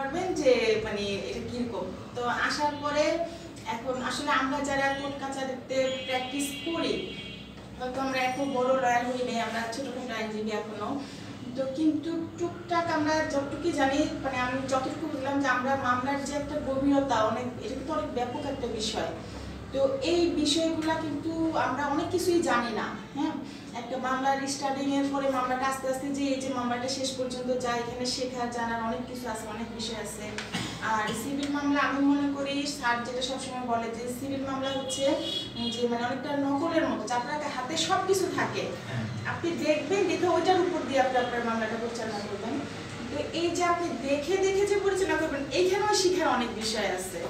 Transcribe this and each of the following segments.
পারবেন যে মানে এটা কিরকম। তো আসার পরে এখন আসলে আমরা যারা কোর্ট কাছারিতে প্র্যাকটিস করি, হয়তো আমরা এত বড় লয়ার হই নাই, আমরা ছোটখাটো আইনজীবী এখনো, তো কিন্তু টুকটাক আমরা যতটুকু জানি, মানে আমি যতটুকু বুঝলাম যে আমরা মামলার যে একটা গভীরতা, অনেক এটা কিন্তু অনেক ব্যাপক একটা বিষয়। তো এই বিষয়গুলো কিন্তু আমরা অনেক কিছুই জানি না। হ্যাঁ, একটা মামলার স্টার্টিং এর পরে মামলাটা আস্তে আস্তে যে এই যে মামলাটা শেষ পর্যন্ত যায়, এখানে শেখার জানার অনেক কিছু আছে, অনেক বিষয় আছে। আর সিভিল মামলা আমি মনে করি স্যার যেটা সবসময় বলে যে সিভিল মামলা হচ্ছে যে মানে অনেকটা নকলের মতো, যে আপনার হাতে সব কিছু থাকে, আপনি দেখবেন, দেখে ওইটার উপর দিয়ে আপনি আপনার মামলাটা পরিচালনা করবেন। তো এই যে আপনি দেখে দেখে যে পরিচালনা করবেন, এইখানেও শিখার অনেক বিষয় আছে।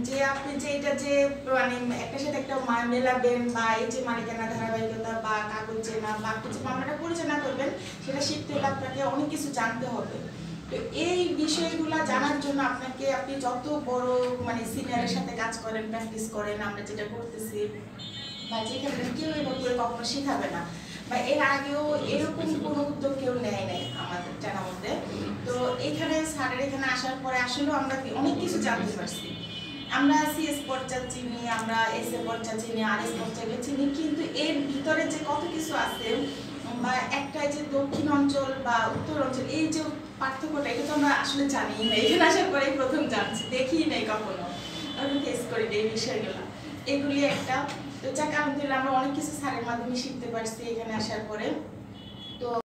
যে আপনি যে এটা যে মানে একটা সাথে একটা মেলাবেন, বা এই যে মালিকানা ধারাবাহিকতা বা কাগজ চেনা বা আপনি যে মামলাটা পরিচালনা করবেন, সেটা শিখতে হলে আপনাকে অনেক কিছু জানতে হবে। তো এই বিষয়গুলো জানার জন্য আপনি যত বড় মানে সিনিয়রের সাথে কাজ করেন, প্র্যাকটিস করেন, আমরা যেটা করতেছি, বা যেখানে কেউ এরকম করে কখনো শেখাবে না, বা এর আগেও এরকম কোনো উদ্যোগ কেউ নেয় নাই আমাদের জানার মধ্যে। তো এখানে স্যারের এখানে আসার পরে আসলেও আমরা অনেক কিছু জানতে পারছি। আমরা সিএস পর্চা চিনি, আমরা এস এ পর্চা চিনি, আর এস পর্চাকে চিনি, কিন্তু এর ভিতরে যে কত কিছু আছে, বা একটা যে দক্ষিণ অঞ্চল বা উত্তর অঞ্চল, এই যে পার্থক্যটা, এটা তো আমরা আসলে জানি না। এখানে আসার পরেই প্রথম জানছি, দেখি নাই কখনো, আমি ফেস করি এই বিষয়গুলো, এগুলি একটা। তো যাক আলহামদুলিল্লাহ আমরা অনেক কিছু স্যারের মাধ্যমে শিখতে পারছি এখানে আসার পরে। তো